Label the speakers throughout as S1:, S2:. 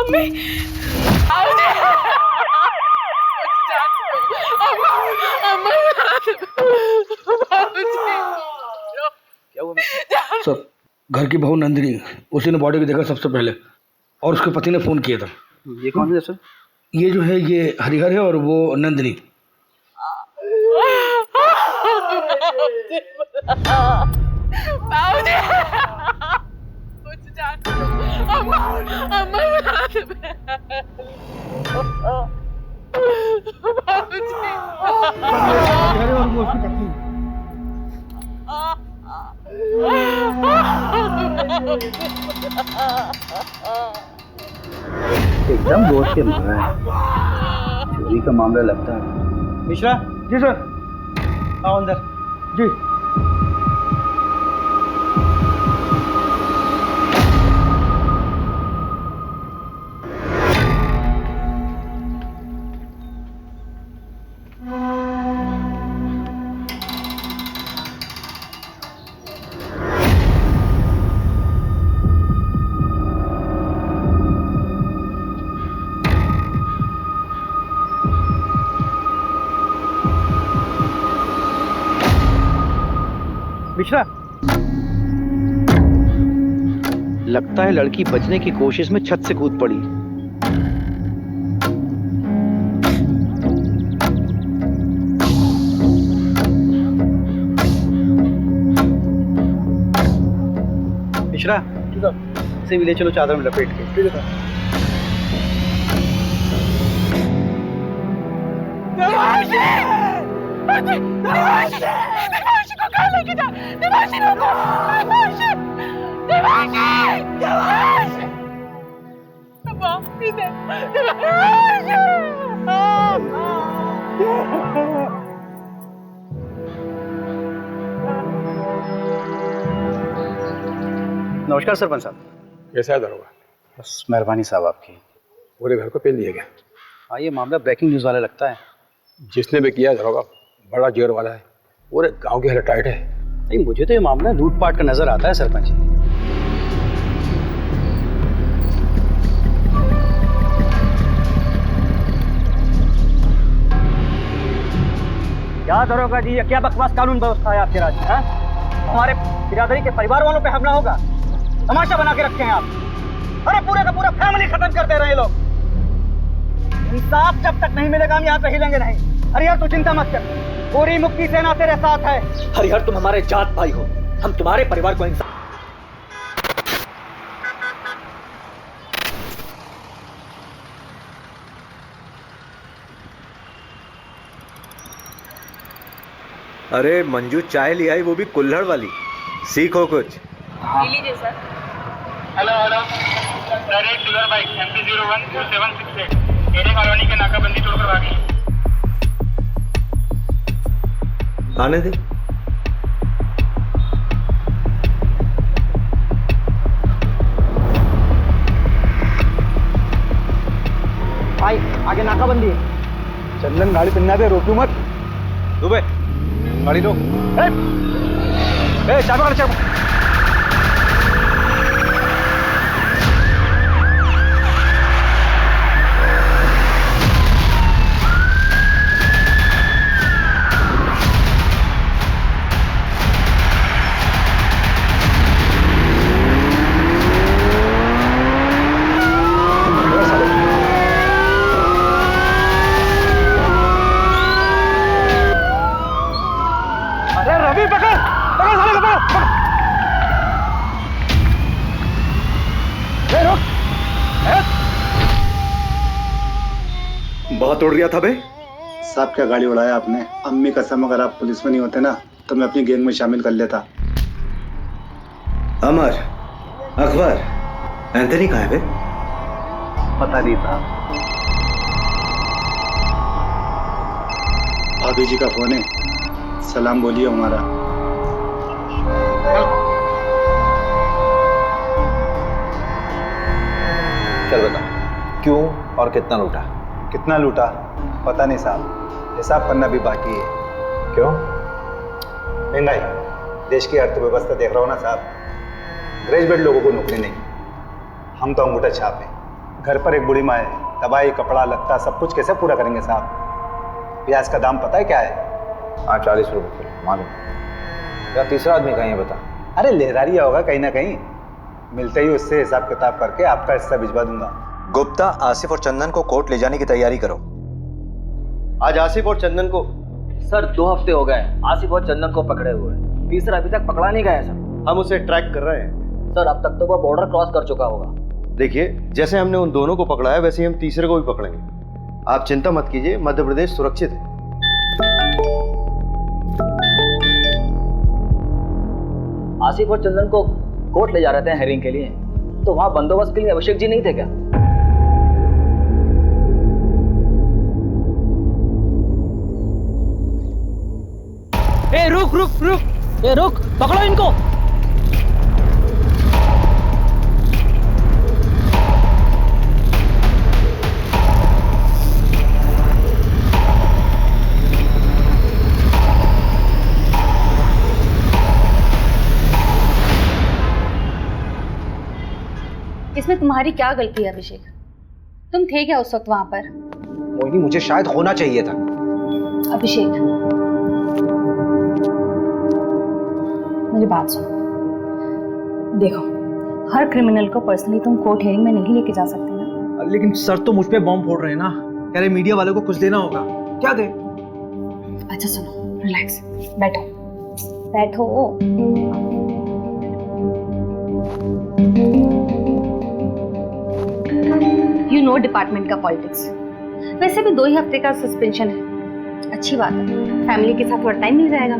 S1: Mummy
S2: क्या हुआ sir? घर की बहू नंदिनी, उसी ने बॉडी को देखा सबसे पहले और उसके पति ने फोन किया था।
S3: ये कौन है सर?
S2: ये जो है ये हरिहर है और वो नंदिनी।
S3: एकदम दोस्त के मारा है। चोरी का मामला लगता है। मिश्रा
S2: जी सर।
S3: आओ अंदर।
S2: जी
S3: मिश्रा, लगता है लड़की बचने की कोशिश में छत से कूद पड़ी। मिश्रा, इसे भी ले चलो चादर में लपेट के।
S2: ठीक है सर।
S3: नमस्कार सरपंच साहब।
S4: कैसा है दरोगा?
S3: बस मेहरबानी साहब आपकी।
S4: पूरे घर को पेल दिया गया।
S3: हाँ, ये मामला ब्रेकिंग न्यूज़ वाला लगता है।
S4: जिसने भी किया दरोगा बड़ा जोर वाला है, पूरे गांव की हालत टाइट है।
S3: नहीं, मुझे तो ये मामला लूटपाट का नजर आता है सरपंच जी। क्या दरोगा जी, ये क्या बकवास कानून व्यवस्था है आपके राज्य में? हमारे बिरादरी के परिवार वालों पे हमला होगा, तमाशा बना के रखे हैं आप। अरे पूरे का पूरा फैमिली खत्म कर दे रहे हैं लोग। इंसाफ जब तक नहीं मिलेगा हम यहाँ से हिलेंगे नहीं। हरिहर तू चिंता मत कर, पूरी मुक्ति सेना तेरे साथ है।
S5: हरिहर तुम हमारे जात भाई हो, हम तुम्हारे परिवार को इंसाफ।
S6: अरे मंजू चाय ले आई, वो भी कुल्हड़ वाली। सीखो कुछ।
S1: लीजिए सर।
S7: हेलो हेलो सर, एक शुगर बाइक MP012768 मेरे कॉलोनी के नाकाबंदी तोड़कर भागी।
S6: आने दे।
S3: भाई आगे नाकाबंदी है।
S2: चंदन गाड़ी पिन्ना दे, रोकू मत।
S3: दुबे गाड़ी रोक। चाबी गाड़ी चाबी।
S6: बहुत उड़ रहा था बे।
S8: साहब क्या गाड़ी उड़ाया आपने? अम्मी कसम, अगर आप पुलिस में नहीं होते ना तो मैं अपनी गैंग में शामिल कर लेता।
S6: अमर, अकबर, एंथनी कहाँ है बे?
S3: पता नहीं था।
S8: भाभी जी का फोन है, सलाम बोलिए हमारा।
S9: चल बता, क्यों और कितना लूटा?
S8: कितना लूटा पता नहीं साहब, हिसाब करना भी बाकी है।
S9: क्यों?
S8: महंगाई, देश की अर्थव्यवस्था देख रहा हो ना साहब। ग्रेजुएट लोगों को नौकरी नहीं, हम तो अंगूठा छाप हैं। घर पर एक बूढ़ी माँ है, दवाई कपड़ा लत्ता सब कुछ कैसे पूरा करेंगे साहब? प्याज का दाम पता है क्या है?
S9: हाँ 40 रुपये किलो मालूम। या तीसरा आदमी कहीं है बता।
S8: अरे लहरारिया होगा कहीं ना कहीं, मिलते ही उससे हिसाब किताब करके आपका हिस्सा भिजवा दूंगा।
S6: गुप्ता, आसिफ और चंदन को कोर्ट ले जाने की तैयारी करो।
S5: आज आसिफ और चंदन को
S3: सर 2 हफ्ते हो गए आसिफ और चंदन को पकड़े हुए, तीसरा अभी तक पकड़ा नहीं गया सर।
S5: हम उसे ट्रैक कर रहे हैं।
S3: सर अब तक तो वह बॉर्डर क्रॉस कर चुका होगा।
S5: देखिए, जैसे हमने उन दोनों को पकड़ा है वैसे ही हम तीसरे को भी पकड़ेंगे। आप चिंता मत कीजिए, मध्य प्रदेश सुरक्षित है।
S3: आसिफ और चंदन को कोर्ट ले जा रहे थे हेयरिंग के लिए, तो वहां बंदोबस्त के लिए अभिषेक जी नहीं थे क्या? ए रुक रुक रुक, ए रुक, पकड़ो इनको।
S1: इसमें तुम्हारी क्या गलती है अभिषेक? तुम थे क्या उस वक्त वहां पर?
S6: मोहिनी, मुझे शायद होना चाहिए था।
S1: अभिषेक मेरी बात सुनो, देखो हर क्रिमिनल को पर्सनली तुम कोर्ट हियरिंग में नहीं लेके जा सकते ना।
S6: लेकिन सर तो मुझ पे बॉम्ब फोड़ रहे हैं ना, कह रहे मीडिया वालों को कुछ देना होगा, क्या दे?
S1: अच्छा सुनो, रिलैक्स, बैठो बैठो। यू नो डिपार्टमेंट का पॉलिटिक्स। वैसे भी 2 ही हफ्ते का सस्पेंशन है, अच्छी बात है, फैमिली के साथ थोड़ा टाइम मिल जाएगा।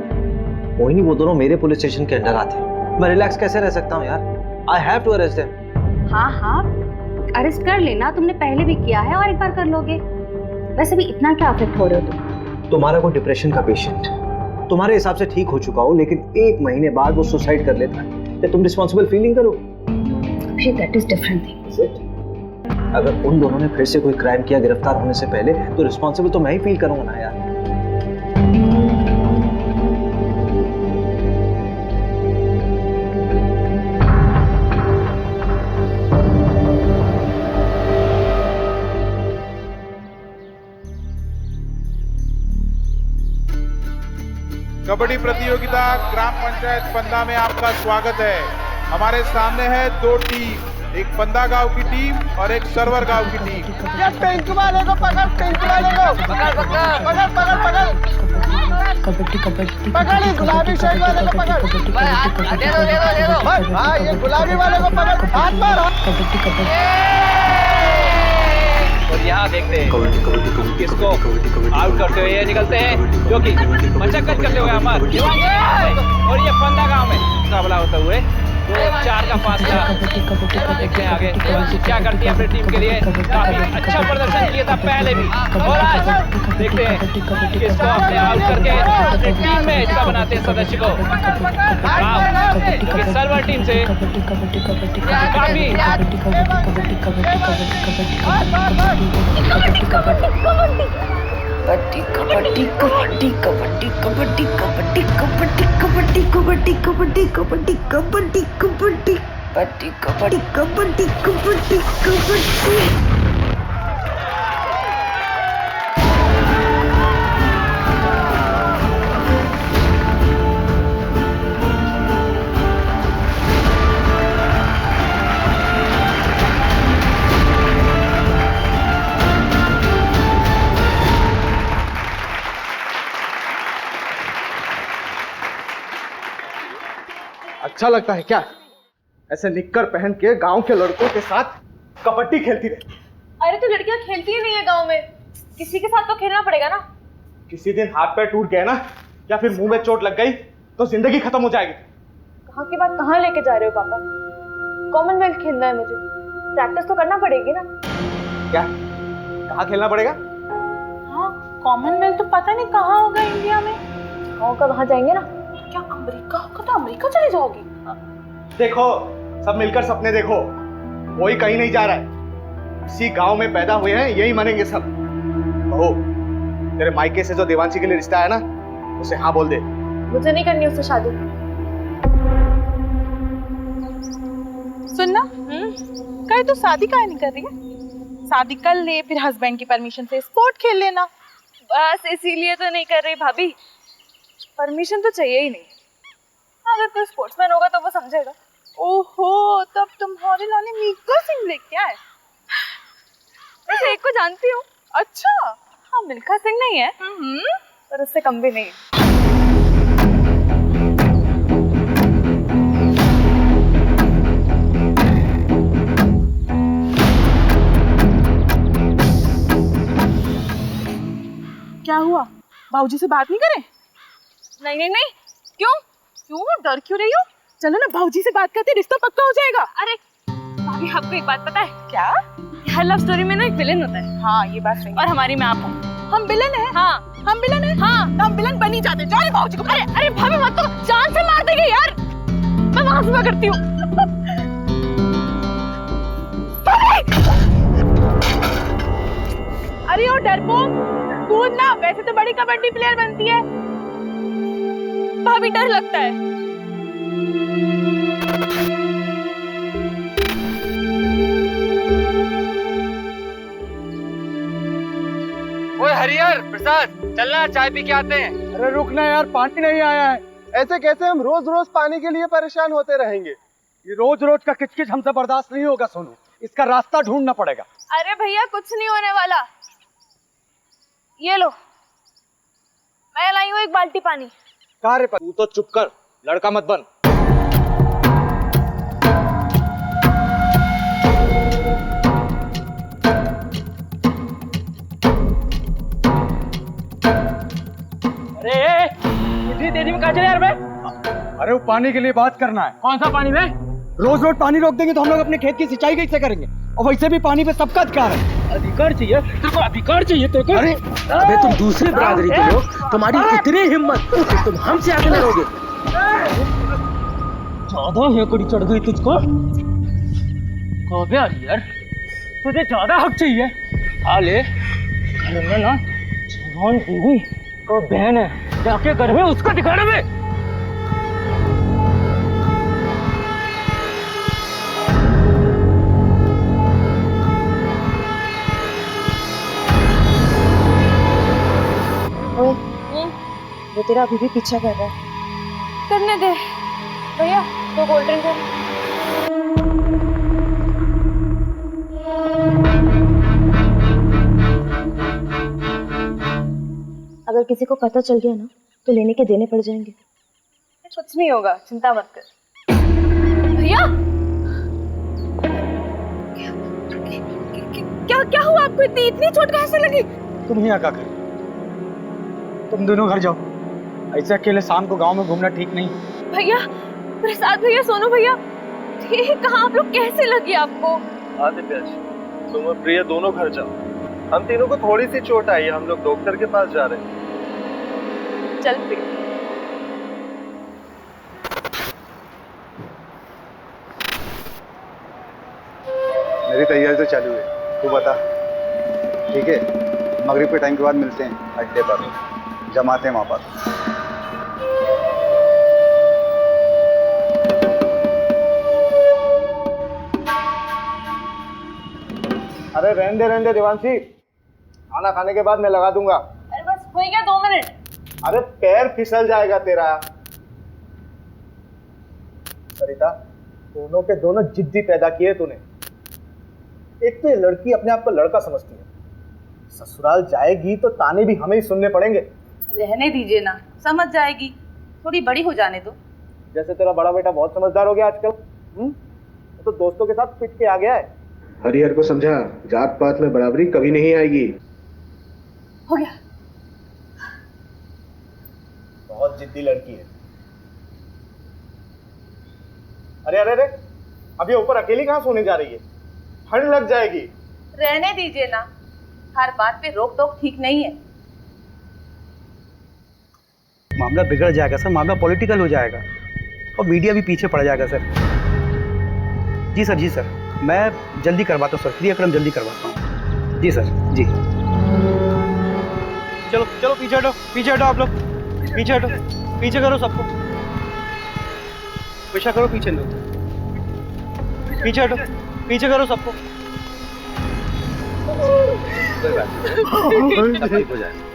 S6: मोहिनी, वो दोनों मेरे पुलिस स्टेशन के अंडर आते हैं, मैं रिलैक्स कैसे रह सकता हूँ यार? I have to arrest them.
S1: हाँ हाँ, अरेस्ट कर लेना, तुमने पहले भी किया है और एक बार कर लोगे। वैसे भी इतना क्या अफेक्ट हो रहे हो तुम?
S6: तुम्हारा कोई डिप्रेशन का पेशेंट तुम्हारे हिसाब से ठीक हो चुका हो, लेकिन 1 महीने बाद वो सुसाइड कर लेता है, तो तुम रिस्पॉन्सिबल फीलिंग करो?
S1: That is different thing.
S6: अगर उन दोनों ने फिर से कोई क्राइम किया गिरफ्तार होने से पहले, तो रिस्पॉन्सिबल तो मैं ही फील करूंगा ना यार।
S10: कबड्डी प्रतियोगिता ग्राम पंचायत पंदा में आपका स्वागत है। हमारे सामने है 2 टीम, एक पंदा गांव की टीम और एक सरवर गांव की टीम।
S3: पिंक वाले को पकड़, पिंक वाले को पकड़ पकड़ पकड़ पकड़ पकड़
S1: कबड्डी कबड्डी
S3: पकड़, इस गुलाबी शर्ट वाले को पकड़। दे दो। हाँ, ये गुलाबी वाले को पकड़, हाथ मार।
S1: कबड्डी कबड्डी।
S3: और यहाँ देखते हैं किसको आउट करते हुए ये निकलते हैं, जो कि मशक्कत करते हुए अमर, और ये पंदा गांव में मुकाबला होते हुए 2-4 का फासला। देखते हैं आगे क्या करती है अपनी टीम के लिए। काफी अच्छा प्रदर्शन किया था पहले भी, और आज देखते हैं किसको अपने आउट करके अपनी टीम में हिस्सा बनाते हैं सदस्य को। क्योंकि सर्वर टीम से काफी
S1: कबड्डी कबड्डी कबड्डी कबड्डी कबड्डी कबड्डी कबड्डी कबड्डी कबड्डी कबड्डी कबड्डी कबड्डी कबड्डी कबड्डी कबड्डी कबड्डी कबड्डी।
S5: अच्छा लगता है क्या ऐसे निक्कर पहन के गांव के लड़कों के साथ कबड्डी खेलती रहे?
S11: अरे तो लड़कियां खेलती ही नहीं है गांव में, किसी के साथ तो खेलना पड़ेगा ना।
S5: किसी दिन हाथ पैर टूट गए ना, या फिर मुंह में चोट लग गई तो जिंदगी खत्म हो जाएगी।
S11: कहाँ की बात कहाँ लेके जा रहे हो पापा? कॉमनवेल्थ खेलना है मुझे, प्रैक्टिस तो करना पड़ेगी ना।
S5: क्या कहाँ खेलना पड़ेगा?
S11: हाँ, कॉमनवेल्थ तो पता नहीं कहाँ होगा इंडिया में। होगा वहाँ जाएंगे ना। क्या अमेरिका होगा? तो अमेरिका चले जाओगी?
S5: देखो, सब मिलकर सपने देखो, कोई कहीं नहीं जा रहा है, इसी गांव में पैदा हुए हैं, यही मरेंगे सब। बहू, तेरे मायके से जो देवांशी के लिए रिश्ता है ना, उसे हाँ बोल दे।
S11: मुझे नहीं करनी उससे शादी। सुनना, कहीं तू शादी काहे नहीं कर रही है? शादी कर ले, फिर हस्बैंड की परमिशन से स्पोर्ट खेल लेना।
S1: बस इसीलिए तो नहीं कर रही भाभी, परमिशन तो चाहिए ही नहीं। अगर कोई स्पोर्ट्समैन होगा तो वो समझेगा।
S11: ओहो, तब तुम्हारे लाने मिल्खा सिंह लेके आए।
S1: वैसे एक को जानती हूँ।
S11: अच्छा,
S1: हाँ, मिल्खा सिंह नहीं है पर उससे कम भी नहीं है।
S11: क्या हुआ? बाबूजी से बात नहीं करें?
S1: नहीं नहीं नहीं।
S11: क्यों डर क्यों रही हो? चलो ना, बाबूजी से बात करते, रिश्ता पक्का हो जाएगा।
S1: अरे भाभी, आपको एक बात पता है
S11: क्या?
S1: हर लव स्टोरी में ना एक विलेन होता है।
S11: हाँ, ये बात सही है।
S1: और हमारी में आप हो।
S11: हम विलन हैं?
S1: हाँ।
S11: हम विलन हैं?
S1: हाँ।
S11: तो हम विलन बन ही जाते। जाओ बाबूजी को।
S1: अरे भाभी मत, तो जान से मार देंगे यार। मैं वहां सुबह करती हूँ।
S11: अरे ओ डरपोक, कूद ना, वैसे तो बड़ी कबड्डी प्लेयर बनती है।
S1: भाभी डर लगता है।
S3: ओए हरिहर प्रसाद, चलना चाय पी के आते हैं।
S5: अरे रुकना यार, पानी नहीं आया है। ऐसे कैसे हम रोज रोज पानी के लिए परेशान होते रहेंगे? ये रोज रोज का किचकिच हमसे बर्दाश्त नहीं होगा सोनू, इसका रास्ता ढूंढना पड़ेगा।
S1: अरे भैया, कुछ नहीं होने वाला। ये लो, मैं लाई हूँ एक बाल्टी पानी।
S5: कार्य पर तू तो चुप कर, लड़का मत बन।
S3: अरे इतनी तेजी में कहाँ चले यार?
S5: अरे वो पानी के लिए बात करना है।
S3: कौन सा पानी में?
S5: रोज रोज पानी रोक देंगे तो हम लोग अपने खेत की सिंचाई कैसे करेंगे? और वैसे भी पानी पे सबका अधिकार है।
S3: अधिकार चाहिए तेरे को, अधिकार चाहिए तेरे को।
S5: अरे
S3: अबे तुम दूसरी बिरादरी के लोग, तुम्हारी इतनी हिम्मत कि तुम हमसे आगे लड़ोगे। ज्यादा हेकड़ी चढ़ गई तुझको। कबे यार, तुझे ज्यादा हक चाहिए। हाले घर में ना जवान बीवी को बहन है, जाके घर में उसको दिखाना में।
S1: वो तेरा अभी भी पीछा कर रहा है। करने दे भैया, तो कोल्ड ड्रिंक है।
S12: अगर किसी को पता चल गया ना तो लेने के देने पड़ जाएंगे।
S1: कुछ नहीं होगा, चिंता मत कर। भैया, क्या हुआ आपको? इतनी चोट कहाँ से लगी?
S5: तुम यहाँ क्या कर? तुम दोनों घर जाओ, ऐसे अकेले शाम को गांव में घूमना ठीक नहीं।
S1: भैया, प्रसाद भैया, सोनू भैया, ये कहाँ आप लोग? कैसे लगी आपको?
S13: आदित्य, तुम और प्रिया दोनों घर जाओ। हम तीनों को थोड़ी सी चोट आई है, हम लोग डॉक्टर के पास जा रहे हैं।
S1: चल फिर।
S8: मेरी तैयारी तो चालू है, तू बता। ठीक है, मगरिब के टाइम के बाद मिलते हैं अड्डे पर, जमाते हैं वहाँ पर।
S5: अरे रहने दे देवांशी, खाना खाने के बाद मैं लगा दूंगा।
S1: अरे बस हो गया 2 मिनट।
S5: अरे पैर फिसल जाएगा तेरा। सरिता, दोनों के दोनों जिद्दी पैदा किए तूने। एक तो ये लड़की अपने आप को लड़का समझती है, ससुराल जाएगी तो ताने भी हमें ही सुनने पड़ेंगे।
S11: रहने दीजिए ना, समझ जाएगी, थोड़ी बड़ी हो जाने दो।
S5: जैसे तेरा बड़ा बेटा बहुत समझदार हो गया आजकल। तो दोस्तों के साथ पिट के आ गया है।
S14: हरिहर को समझा, जात पात में बराबरी कभी नहीं आएगी।
S1: हो गया।
S5: बहुत जिद्दी लड़की है। अरे अरे अरे, अब ये ऊपर अकेली कहाँ सोने जा रही है? ठंड लग जाएगी।
S11: रहने दीजिए ना, हर बात पे रोक टोक ठीक नहीं है।
S6: मामला बिगड़ जाएगा सर, मामला पॉलिटिकल हो जाएगा और मीडिया भी पीछे पड़ जाएगा सर। जी सर, जी सर, मैं जल्दी करवाता हूँ सर, क्रियाक्रम जल्दी करवाता हूँ। जी सर, जी।
S3: चलो चलो, पीछे हटो, पीछे हटो आप लोग, पीछे हटो, पीछे करो सबको, पीछे करो, पीछे लो, पीछे हटो, पीछे करो सबको।
S9: कोई बात नहीं, सब ठीक हो जाएगा।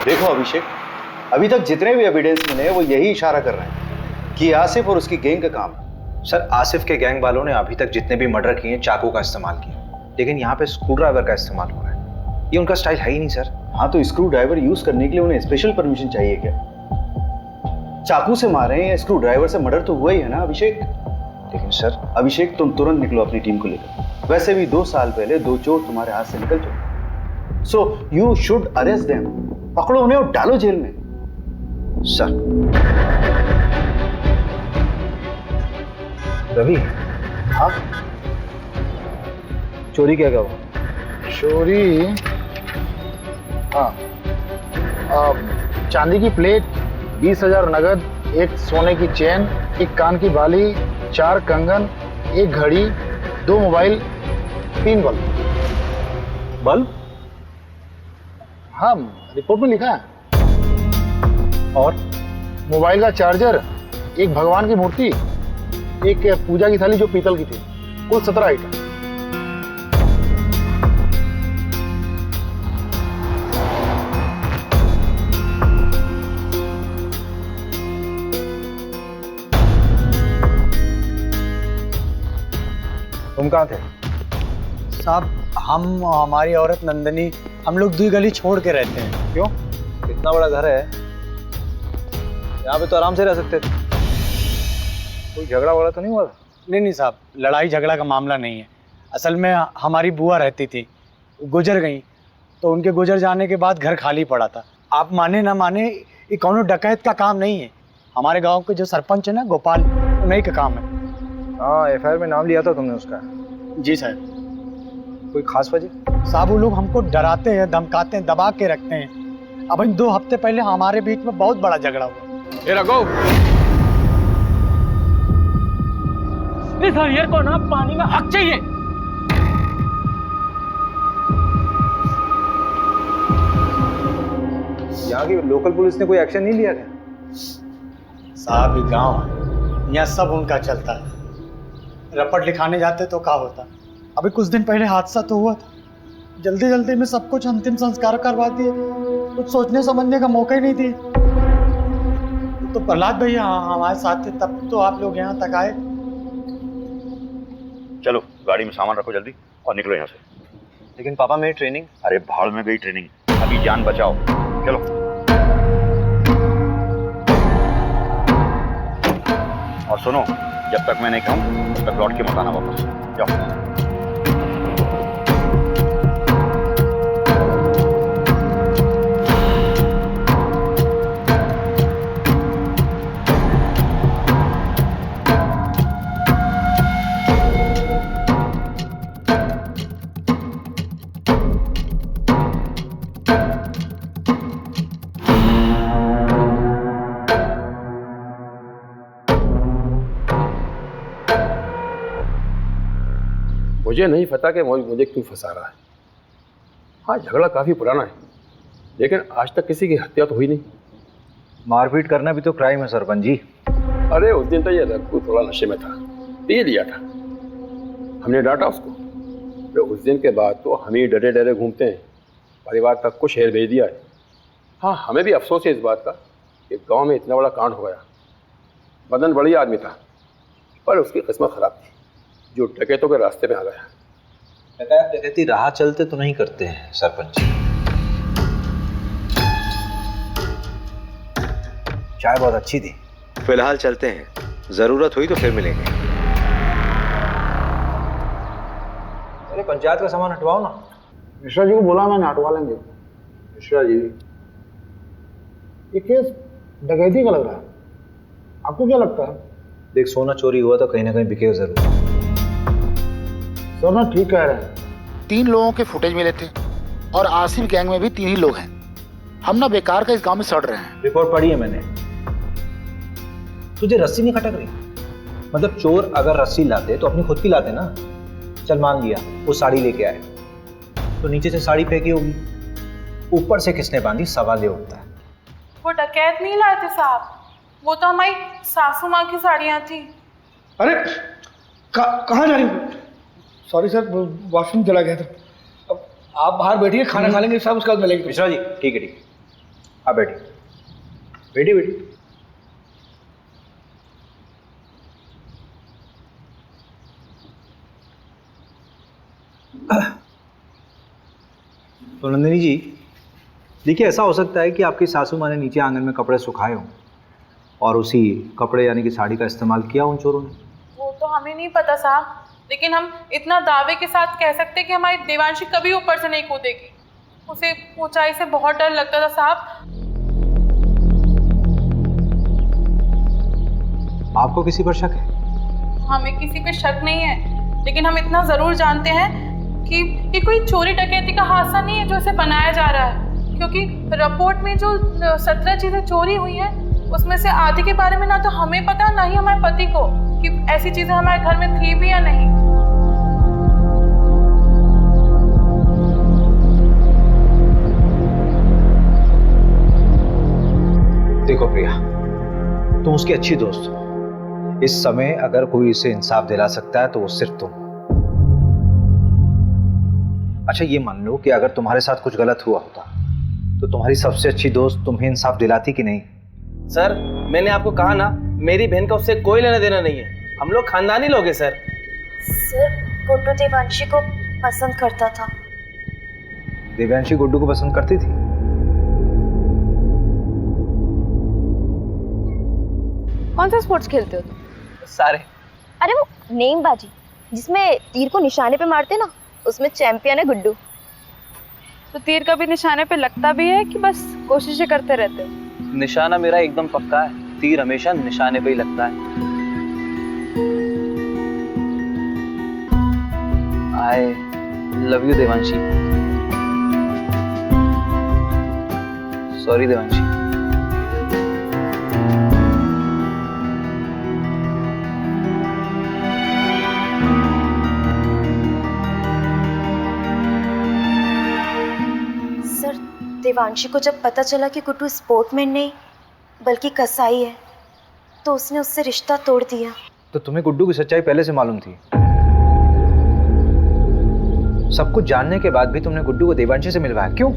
S8: देखो अभिषेक, अभी तक जितने भी एविडेंस मिले हैं वो यही इशारा कर रहे हैं कि आसिफ और उसकी गैंग का काम है।
S9: सर, आसिफ के गैंग वालों ने अभी तक जितने भी मर्डर किए चाकू का इस्तेमाल किया, लेकिन यहाँ पे स्क्रू ड्राइवर का इस्तेमाल हो रहा है। ये उनका स्टाइल है ही नहीं सर।
S8: हाँ, तो स्क्रू ड्राइवर यूज करने के लिए उन्हें स्पेशल परमिशन चाहिए क्या? चाकू से मारे या स्क्रू ड्राइवर से मर्डर तो हुआ ही है ना अभिषेक।
S9: लेकिन सर
S8: अभिषेक, तुम तुरंत निकलो अपनी टीम को लेकर। वैसे भी 2 साल पहले 2 चोर तुम्हारे हाथ से निकल चुके। So you should arrest them. पकड़ो उन्हें और डालो जेल में।
S9: सर रवि,
S8: हाँ,
S9: चोरी क्या हुआ?
S15: चोरी, हाँ, चांदी की प्लेट, 20,000 नगद, एक सोने की चेन, एक कान की बाली, 4 कंगन, एक घड़ी, 2 मोबाइल, 3 बल्ब।
S9: बल्ब?
S15: हाँ, रिपोर्ट में लिखा है। और मोबाइल का चार्जर, एक भगवान की मूर्ति, एक पूजा की थाली जो पीतल की थी, कुल 17 आइटम।
S9: तुम कहाँ थे?
S6: साहब, हम हमारी औरत नंदनी, हम लोग 2 गली छोड़ के रहते हैं।
S9: क्यों? इतना बड़ा घर है, यहाँ पे तो आराम से रह सकते थे। कोई झगड़ा वगड़ा तो नहीं हुआ?
S6: नहीं साहब, लड़ाई झगड़ा का मामला नहीं है। असल में हमारी बुआ रहती थी, गुजर गई, तो उनके गुजर जाने के बाद घर खाली पड़ा था। आप माने ना माने, ये कौनो डकैत का काम नहीं है। हमारे गांव के जो सरपंच है ना, गोपाल, उन्हीं का काम है।
S9: हाँ, FIR में नाम लिया था तुमने उसका?
S6: जी साहब।
S9: कोई खास वजह?
S6: साहब, वो लोग हमको डराते हैं, धमकाते हैं, दबा के रखते हैं। अब इन 2 हफ्ते पहले हमारे बीच में बहुत बड़ा झगड़ा हुआ।
S2: ए रघु,
S3: इस हरियर को ना पानी में हक चाहिए।
S9: यहाँ की लोकल पुलिस ने कोई एक्शन नहीं लिया क्या?
S6: साहब, ये गांव है, यहाँ सब उनका चलता है। रपट लिखाने जाते तो क्या होता। अभी कुछ दिन पहले हादसा तो हुआ था, जल्दी जल्दी में सब कुछ अंतिम संस्कार करवा दिए, कुछ सोचने समझने का मौका ही नहीं दिए। तो प्रहलाद भैया हमारे साथ थे, तब तो आप लोग यहाँ तक आए।
S16: चलो गाड़ी में सामान रखो जल्दी और निकलो यहाँ से।
S9: लेकिन पापा, मेरी ट्रेनिंग?
S16: अरे भाड़ में गई ट्रेनिंग, अभी जान बचाओ। चलो। और सुनो, जब तक मैं नहीं कहूँ तब तक लौट के मत आना वापस। जाओ।
S4: मुझे नहीं पता कि मुझे क्यों फंसा रहा है। हाँ, झगड़ा काफ़ी पुराना है, लेकिन आज तक किसी की हत्या तो हुई नहीं।
S9: मारपीट करना भी तो क्राइम है सरपंच जी।
S4: अरे उस दिन तो ये रघु थोड़ा नशे में था, पी लिया था, हमने डांटा उसको। तो उस दिन के बाद तो हम ही डरे डरे घूमते हैं, परिवार तक को शहर भेज दिया है। हाँ, हमें भी अफसोस है इस बात का कि गांव में इतना बड़ा कांड हो गया। मदन बढ़िया आदमी था, पर उसकी किस्मत खराब थी, जो डकैतों के रास्ते में आ गया।
S9: डकैत डकैती राह चलते तो नहीं करते हैं सरपंच। चाय बहुत अच्छी थी।
S8: फिलहाल चलते हैं, जरूरत हुई तो फिर मिलेंगे।
S9: अरे पंचायत का सामान हटवाओ ना।
S15: मिश्रा जी को बोला मैंने, हटवा लेंगे।
S4: मिश्रा जी,
S15: ये केस डकैती का लग रहा है, आपको क्या लगता है?
S9: देख, सोना चोरी हुआ तो कहीं ना कहीं बिकेगा जरूर।
S15: सर ना ठीक कह रहे हैं। 3 लोगों के फुटेज मिले थे और आसिफ गैंग में भी 3 ही लोग हैं। हम ना बेकार का इस गांव में सड़ रहे हैं।
S9: रिपोर्ट पढ़ी है मैंने। तुझे रस्सी नहीं खटक रही? मतलब चोर अगर रस्सी लाते तो अपनी खुद की लाते ना। चल मान लिया वो साड़ी लेके आए, तो नीचे से साड़ी फेंकी होगी, ऊपर से किसने बांधी, सवाल ये उठता है।
S11: वो डकैत नहीं लाए थे साहब, वो तो हमारी सासू माँ की साड़ियाँ थी।
S2: अरे कहाँ जा रही हो? सॉरी सर, वॉशरूम चला गया था। अब आप बाहर बैठिए, खाना खा लेंगे साहब, उसके बाद मिलेंगे।
S9: मिश्रा जी ठीक है, आप बैठिए बैठिए बैठिए। तो नंदिनी जी देखिए, ऐसा हो सकता है कि आपकी सासू माँ ने नीचे आंगन में कपड़े सुखाए हों और उसी कपड़े यानी कि साड़ी का इस्तेमाल किया उन चोरों ने।
S11: वो तो हमें नहीं पता साहब, लेकिन हम इतना दावे के साथ कह सकते कि हमारी देवांशी कभी ऊपर से नहीं कूदेगी। उसे ऊंचाई से बहुत डर लगता था साहब।
S9: आपको किसी पर शक है?
S11: हमें किसी पे शक नहीं है, लेकिन हम इतना जरूर जानते हैं कि ये कोई चोरी डकैती का हादसा नहीं है जो इसे बनाया जा रहा है, क्योंकि रिपोर्ट में जो 17 चीजें चोरी हुई हैं उसमें से आधी के बारे में ना तो हमें पता ना ही हमारे पति को कि ऐसी चीजें हमारे घर में थी भी या नहीं।
S9: देखो प्रिया, तुम उसकी अच्छी दोस्त हो। इस समय अगर कोई इसे इंसाफ दिला सकता है तो वो सिर्फ तुम। अच्छा ये मान लो कि अगर तुम्हारे साथ कुछ गलत हुआ होता तो तुम्हारी सबसे अच्छी दोस्त तुम्हें इंसाफ दिलाती कि नहीं?
S3: सर मैंने आपको कहा ना, मेरी बहन का उससे कोई लेना देना नहीं है, हम लोग खानदानी लोग हैं सर।
S12: सर गुड्डू देवांशी को पसंद करता था।
S9: देवांशी गुड्डू को पसंद करती थी?
S12: कौन सा स्पोर्ट्स खेलते हो तुम?
S3: सारे।
S12: अरे वो नेमबाजी जिसमें तीर को निशाने पे मारते ना, उसमें चैंपियन है गुड्डू।
S11: तो तीर कभी निशाने पे लगता भी है कि बस कोशिशें करते रहते हो?
S3: निशाना मेरा एकदम पक्का है, तीर हमेशा निशाने पे ही लगता है। I love you Devanshi. Sorry Devanshi.
S12: Devanshi को जब पता चला कि गुड्डू स्पोर्टमैन नहीं बल्कि कसाई है तो उसने उससे रिश्ता तोड़ दिया।
S9: तो तुम्हें गुड्डू की सच्चाई पहले से मालूम थी? सब कुछ जानने के बाद भी तुमने गुड्डू को देवांशी से मिलवाया, क्यों?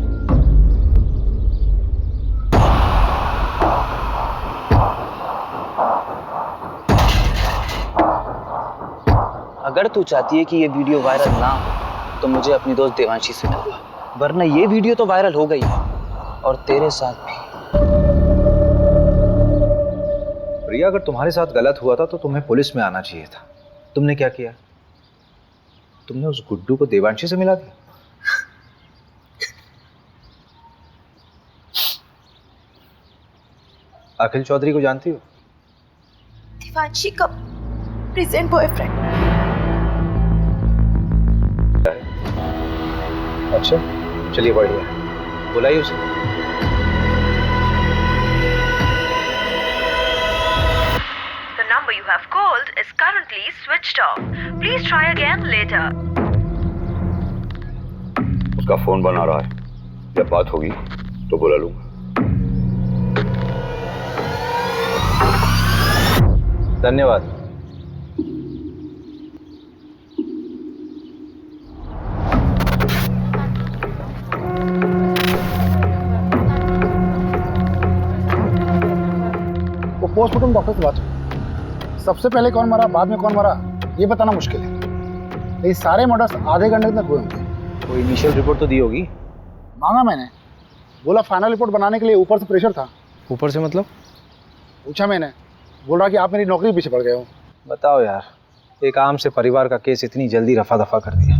S3: अगर तू चाहती है कि ये वीडियो वायरल ना हो तो मुझे अपनी दोस्त देवांशी से मिलवा, वरना ये वीडियो तो वायरल हो गई और तेरे साथ भी।
S9: प्रिया, अगर तुम्हारे साथ गलत हुआ था तो तुम्हें पुलिस में आना चाहिए था। तुमने क्या किया? तुमने उस गुड्डू को देवांशी से मिला दिया। अखिल चौधरी को जानती हो?
S12: देवांशी का प्रेजेंट बॉयफ्रेंड।
S9: अच्छा चलिए बढ़िया, बुलाइए उसे।
S17: The number you have called is currently switched off. Please try again later.
S16: उसका फोन बना रहा है, जब बात होगी तो बुला लूंगा।
S9: धन्यवाद।
S15: पोस्टमार्टम डॉक्टर से बात हुई। सबसे पहले कौन मरा, बाद में कौन मरा, ये बताना मुश्किल है। ये सारे मर्डर्स आधे घंटे तक हुए होंगे।
S9: कोई इनिशियल रिपोर्ट तो दी होगी?
S15: मांगा मैंने, बोला फाइनल रिपोर्ट बनाने के लिए ऊपर से प्रेशर था।
S9: ऊपर से मतलब?
S15: पूछा मैंने, बोल रहा कि आप मेरी नौकरी पीछे पड़ गए हो।
S9: बताओ यार, एक आम से परिवार का केस इतनी जल्दी रफा दफा कर दिया।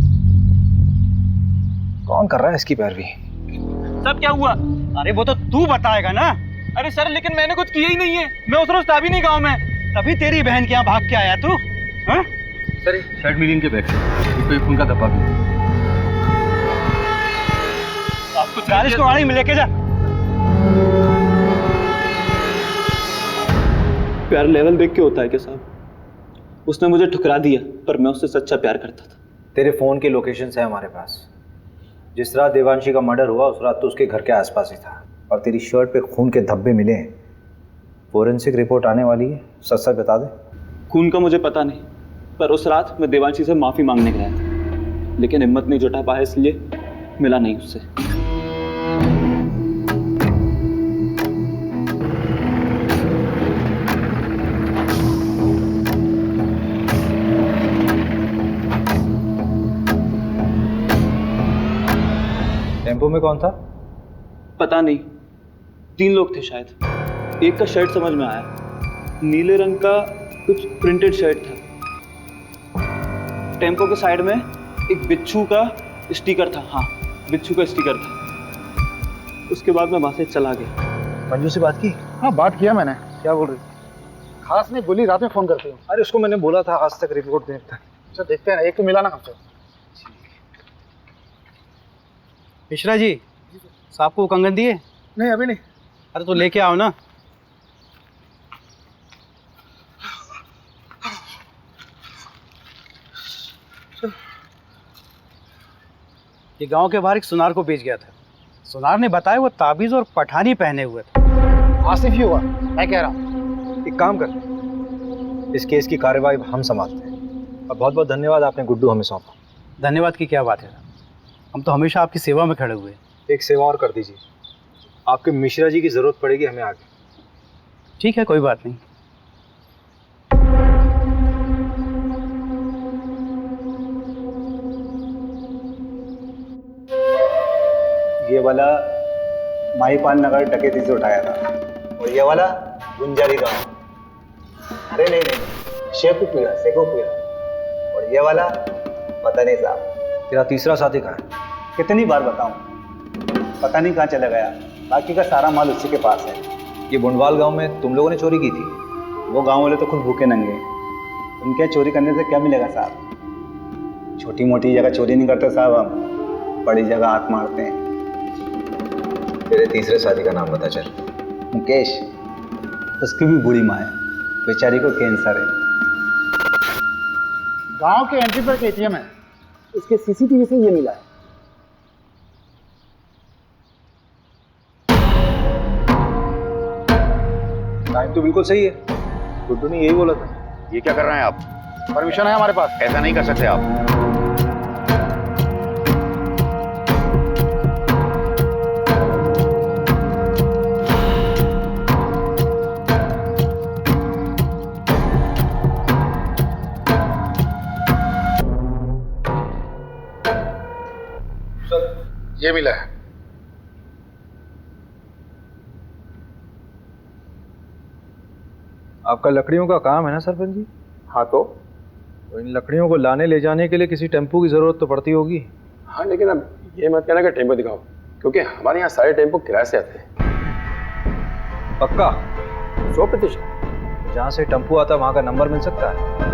S9: कौन कर रहा है इसकी पैरवी?
S3: सब क्या हुआ? अरे वो तो तू बताएगा ना। अरे सर लेकिन मैंने कुछ किया ही नहीं है, मैं उस रोज था भी नहीं गाँव में।
S6: तभी तेरी बहन के यहाँ भाग के आया तू। हाँ?
S3: सर शर्ट मिली इनके बैग से, इसको एक खून का धब्बा भी। आपको
S6: 40 को गाड़ी में लेके जा।
S18: प्यार लेवल देख के होता है क्या साहब? उसने मुझे ठुकरा दिया, पर मैं उससे सच्चा प्यार करता था।
S9: तेरे फ़ोन के लोकेशंस है हमारे पास। जिस रात देवांशी का मर्डर हुआ उस रात तो उसके घर के आसपास ही था, और तेरी शर्ट पे खून के धब्बे मिले हैं। फोरेंसिक रिपोर्ट आने वाली है, सच सच बता दे।
S18: खून का मुझे पता नहीं, पर उस रात मैं देवांशी से माफ़ी मांगने गया था, लेकिन हिम्मत नहीं जुटा पाया, इसलिए मिला नहीं उससे।
S9: टेम्पो में कौन था?
S18: पता नहीं, 3 लोग थे शायद। एक का शर्ट समझ में आया, नीले रंग का कुछ प्रिंटेड शर्ट था। टेम्पो के साइड में एक बिच्छू का स्टिकर था। हाँ, बिच्छू का स्टिकर था। उसके बाद मैं वहां से चला गया।
S9: मंजू से बात की?
S15: हाँ बात किया मैंने। क्या बोल रही? खास नहीं बोली, रात में फोन करती हूँ।
S9: अरे उसको मैंने बोला था आज तक रिपोर्ट देखता।
S15: अच्छा देखते हैं ना, एक तो मिला ना हमसे।
S6: मिश्रा जी, साहब को कंगन दिए?
S2: नहीं अभी नहीं।
S6: अरे तो लेके आओ ना। ये गांव के बाहर एक सुनार को बेच गया था। सुनार ने बताया वो ताबीज और पठानी पहने हुए था।
S15: आसिफ ही हुआ, मैं कह रहा हूँ।
S9: एक काम कर, इस केस की कार्रवाई हम संभालते हैं। और बहुत बहुत धन्यवाद, आपने गुड्डू हमें सौंपा।
S6: धन्यवाद की क्या बात है, हम तो हमेशा आपकी सेवा में खड़े हुए।
S9: एक सेवा और कर दीजिए, आपके मिश्रा जी की ज़रूरत पड़ेगी हमें आगे।
S6: ठीक है, कोई बात नहीं।
S8: ये वाला माहीपाल नगर डकैती से उठाया था, और ये वाला गुंजारी गांव। अरे नहीं नहीं, शेखुपुरा। और ये वाला पता नहीं साहब।
S9: तेरा तीसरा साथी कहाँ है?
S8: कितनी बार बताऊं, पता नहीं कहाँ चला गया। बाकी का सारा माल उसी के पास है।
S9: ये बुंडवाल गांव में तुम लोगों ने चोरी की थी?
S8: वो गांव वाले तो खुद भूखे नंगे, उनके चोरी करने से क्या मिलेगा साहब? छोटी मोटी जगह चोरी नहीं करते साहब, हम बड़ी जगह हाथ मारते हैं।
S9: तेरे तीसरे साथी का नाम बता चल।
S8: मुकेश, उसकी भी बुरी माँ है, बेचारी को कैंसर है।
S15: गांव के एंट्री पर एटीएम है,
S8: उसके सीसीटीवी से ये मिला है।
S9: टाइम तो बिल्कुल सही है, गुड्डू ने यही बोला था।
S16: ये क्या कर रहे हैं आप?
S15: परमिशन है हमारे पास।
S16: ऐसा नहीं कर सकते आप।
S15: ये मिला है।
S9: आपका लकड़ियों का काम है ना सरपंच जी?
S4: हाँ तो
S9: इन लकड़ियों को लाने ले जाने के लिए किसी टेम्पो की ज़रूरत तो पड़ती होगी।
S4: हाँ, लेकिन अब ये मत कहना कि टेम्पो दिखाओ, क्योंकि हमारे यहाँ सारे टेम्पो किराए से आते हैं।
S9: पक्का?
S4: 100%।
S9: जहाँ से टेम्पो आता है वहाँ का नंबर मिल सकता है?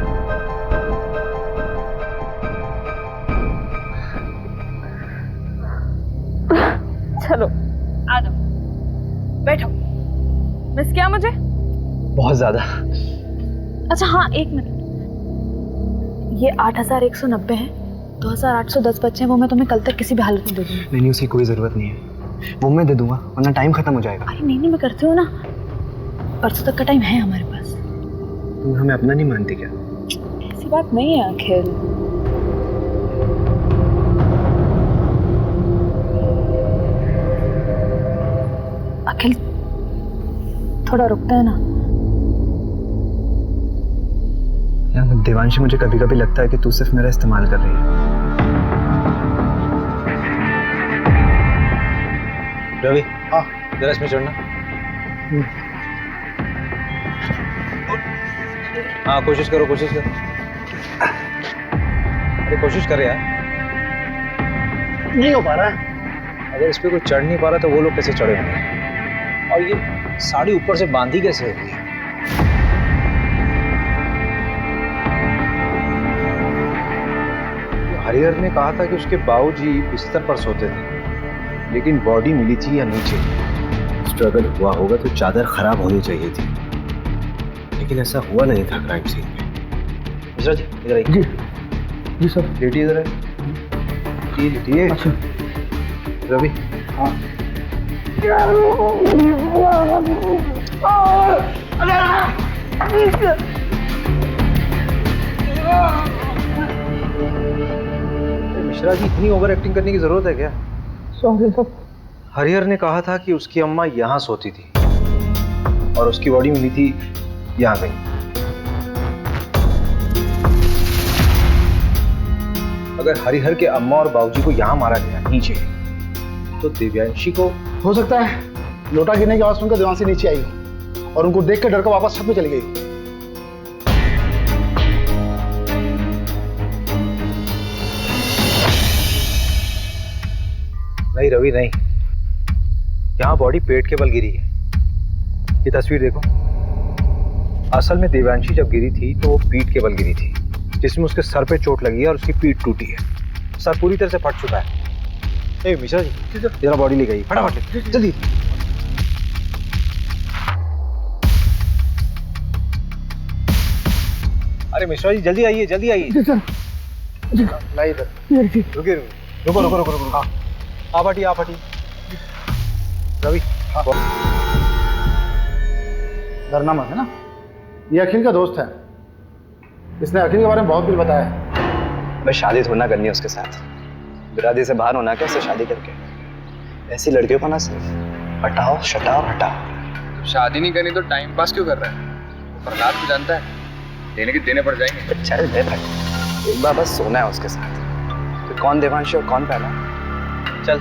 S11: चलो आ जाओ, बैठो। मिस क्या मुझे?
S9: बहुत ज़्यादा।
S12: अच्छा हाँ, एक मिनट। ये 8190 है, 2810 बच्चे हैं, वो मैं तुम्हें कल तक किसी भी हालत में दे दूँगी।
S19: नहीं, उसकी कोई ज़रूरत नहीं है, वो मैं दे दूंगा, वरना टाइम खत्म हो जाएगा।
S12: अरे नहीं, मैं करती हूँ ना, परसों तक का टाइम है हमारे पास।
S19: तुम हमें अपना नहीं मानती क्या?
S12: ऐसी बात नहीं है आखिर। अखिल थोड़ा रुकता है ना
S19: यार। देवांशी, मुझे कभी कभी लगता है कि तू सिर्फ मेरा इस्तेमाल कर रही है।
S9: रवि, हाँ जरा इसमें चढ़ना। हाँ कोशिश करो। अरे कोशिश कर यार।
S15: नहीं हो पा रहा है।
S9: अगर इस पे कोई चढ़ नहीं पा रहा तो वो लोग कैसे चढ़े होंगे? और ये साड़ी ऊपर से बांधी कैसे हुई है? हरिहर ने कहा था कि उसके बाबूजी बिस्तर पर सोते थे, लेकिन बॉडी मिली थी या नीचे।
S19: स्ट्रगल हुआ होगा तो चादर खराब होनी चाहिए थी, लेकिन ऐसा हुआ नहीं था क्राइम सीन में।
S9: मिश्रा जी इधर आइए।
S2: जी जी सर।
S9: लेटिए इधर है। लेटिए।
S2: अच्छा
S9: रवि।
S2: हाँ।
S9: मिश्रा जी इतनी ओवर एक्टिंग करने की जरूरत है क्या?
S2: Sorry sir.
S9: हरिहर ने कहा था कि उसकी अम्मा यहाँ सोती थी और उसकी बॉडी मिली थी यहाँ कहीं। अगर हरिहर के अम्मा और बाबूजी को यहाँ मारा गया नीचे, तो दिव्यांशी को
S2: हो सकता है लोटा गिरने की आवाज सुनकर देवांशी नीचे आई हो और उनको देख कर डर कर वापस छत में चली गई।
S9: नहीं रवि नहीं, यहाँ बॉडी पेट के बल गिरी है। ये तस्वीर देखो। असल में दिव्यांशी जब गिरी थी तो वो पीठ के बल गिरी थी, जिसमें उसके सर पे चोट लगी है और उसकी पीठ टूटी है। सर पूरी तरह से फट चुका है। ए मिश्रा जी जरा बॉडी ले गई फटाफट जल्दी। अरे मिश्रा जी जल्दी आइए जल्दी आइए।
S2: नहीं इधर
S9: रुकिए रुको रुको रुको रुको। आप हटिए आप हटिए। रवि
S2: डरना मत है ना, ये अखिल का दोस्त है। इसने अखिल के बारे में बहुत कुछ बताया है।
S19: मैं शादी थोड़ा ना करनी है उसके साथ, बिरादरी से बाहर होना क्या उससे शादी करके। ऐसी लड़कियों को ना सिर्फ हटाओ शटाओ हटाओ।
S20: शादी नहीं करनी तो टाइम पास क्यों कर रहा है? प्रहलाद को जानता है, देने के देने पड़ जाएंगे।
S19: चल दे भाई, एक बार बस सोना है उसके साथ। तो कौन देवांशी और कौन पहला? चल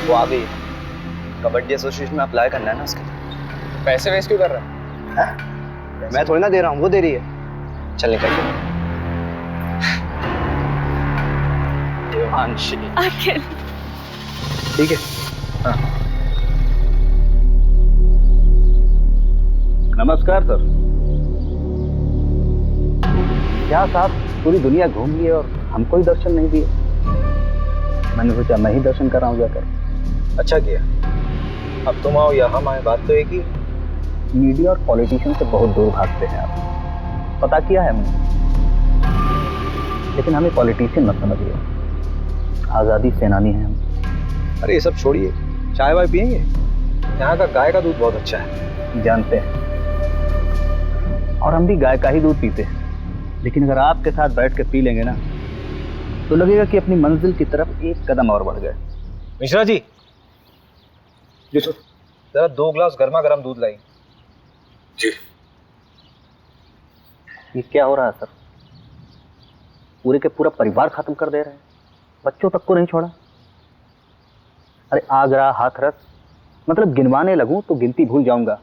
S19: वो आ गई, कबड्डी एसोसिएशन में अप्लाई करना है ना उसके लिए।
S20: पैसे वेस्ट क्यों कर रहा है?
S19: मैं थोड़ी ना दे रहा हूँ, वो दे रही है। चल निकल देवांशी।
S12: अखिल
S9: ठीक है। हाँ।
S16: नमस्कार सर। क्या साहब पूरी दुनिया घूम लिए और हमको ही दर्शन नहीं दिए? मैंने सोचा मैं ही दर्शन कर रहा हूँ जाकर।
S9: अच्छा किया। अब तुम आओ या हम आए, बात तो एक ही।
S16: मीडिया और पॉलिटिशियन से बहुत दूर भागते हैं आप, पता किया है हमने। लेकिन हमें पॉलिटिशियन मत समझिए, आज़ादी सेनानी हैं हम।
S9: अरे ये सब छोड़िए, चाय वाय पियेंगे? यहाँ का गाय का दूध बहुत अच्छा है।
S16: जानते हैं, और हम भी गाय का ही दूध पीते हैं। लेकिन अगर आपके साथ बैठ के पी लेंगे ना, तो लगेगा कि अपनी मंजिल की तरफ एक कदम और बढ़ गए।
S9: मिश्रा जी जी सर, जरा 2 गिलास गर्मा गर्म दूध लाई।
S4: जी।
S16: ये क्या हो रहा है सर? पूरे के पूरा परिवार खत्म कर दे रहे हैं, बच्चों तक को नहीं छोड़ा। अरे आगरा हाथरस, मतलब गिनवाने लगूं तो गिनती भूल जाऊंगा।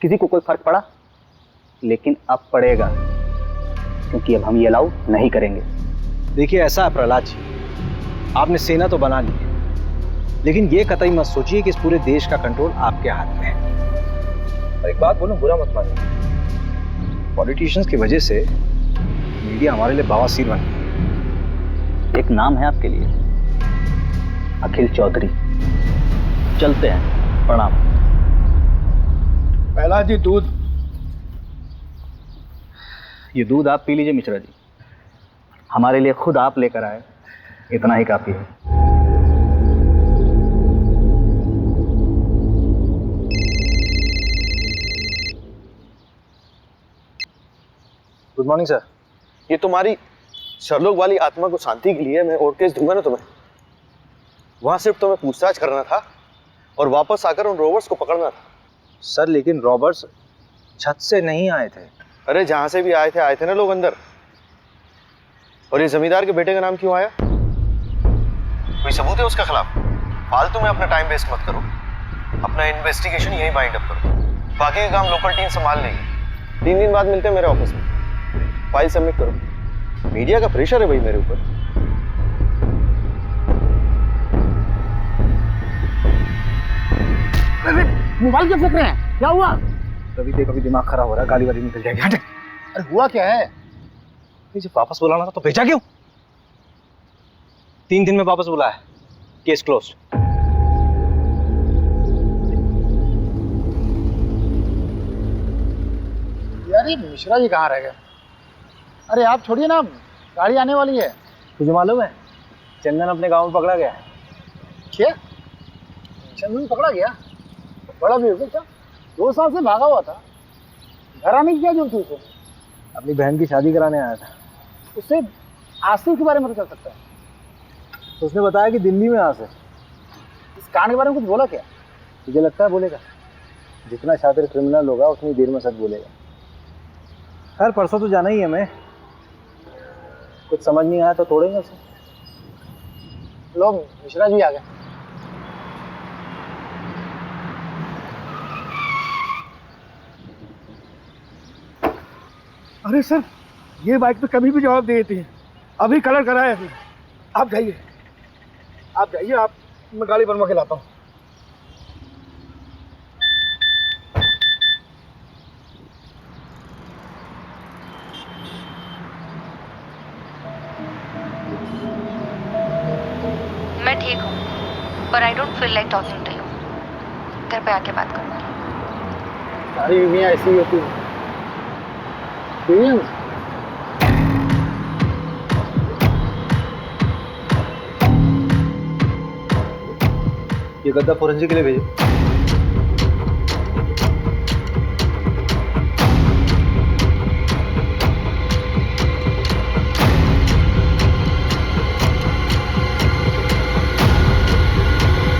S16: किसी को कोई फर्क पड़ा? लेकिन अब पड़ेगा, क्योंकि अब हम ये अलाउ नहीं करेंगे।
S9: देखिए ऐसा है प्रहलाद जी, आपने सेना तो बना ली है, लेकिन ये कतई मत सोचिए कि इस पूरे देश का कंट्रोल आपके हाथ में है। और एक बात बोलूं, बुरा मत मानिए, पॉलिटिशियंस की वजह से मीडिया हमारे लिए बवासीर बन गई।
S16: एक नाम है आपके लिए, अखिल चौधरी। चलते हैं, प्रणाम।
S2: पहला जी दूध।
S16: ये दूध आप पी लीजिए मिश्रा जी, हमारे लिए खुद आप लेकर आए, इतना ही काफी है।
S9: Good morning sir.
S13: ये तुम्हारी शर्लोक वाली आत्मा को शांति के लिए मैं और केस दूंगा ना तुम्हें। वहां सिर्फ तुम्हें पूछताछ करना था और वापस आकर उन रोबर्ट्स को पकड़ना था।
S9: सर लेकिन रॉबर्ट्स छत से नहीं आए थे।
S13: अरे जहां से भी आए थे ना लोग अंदर। और ये जमींदार के बेटे का नाम क्यों आया? कोई सबूत है उसके खिलाफ? फालतू में अपना टाइम वेस्ट मत करो, अपना इन्वेस्टिगेशन यहीं बाइंड अप करो। बाकी का काम लोकल टीम संभाल लेगी। 3 दिन बाद मिलते हैं मेरे ऑफिस में, फाइल सबमिट करो। मीडिया का प्रेशर है भाई मेरे ऊपर।
S2: अरे
S15: मोबाइल क्यों फेंक रहे हैं? क्या हुआ?
S9: कभी देख कभी दिमाग खराब हो रहा है, गाली वाली निकल जाएगी। हट।
S15: अरे हुआ क्या है?
S9: जब वापस बुलाना था तो भेजा क्यों? 3 दिन में वापस बुलाया, केस क्लोज।
S15: यार ये मिश्रा जी कहाँ रह गए? अरे आप छोड़िए ना, गाड़ी आने वाली है।
S9: तुझे मालूम है चंदन अपने गांव में पकड़ा गया है?
S15: क्या? चंदन पकड़ा गया? बड़ा बेवकूफ था, 2 साल से भागा हुआ था। घर आने की क्या जरूरत थी उसे?
S9: अपनी बहन की शादी कराने आया था।
S15: उससे आसिफ के बारे में तो चल सकता है।
S9: तो उसने बताया कि दिल्ली में आसिफ।
S15: इस कांड के बारे में कुछ बोला क्या?
S9: तुझे लगता है बोलेगा? जितना शातिर क्रिमिनल होगा उतनी देर में सच बोलेगा। खैर परसों तो जाना ही है मैं, कुछ समझ नहीं आया तो तोड़ेंगे उसे।
S15: लो मिश्रा जी आ गए। अरे सर, ये बाइक पे कभी भी जवाब दे देती है। अभी कलर कराया है। आप जाइए, आप मैं गाड़ी बनवा के लाता हूँ।
S17: मैं ठीक हूँ, पर I don't feel like talking to you. घर पे आके बात करूँगी।
S15: सारी बीवियाँ ऐसी ही होती हैं।
S9: ये गद्दा फोरेंसिक के लिए भेजो।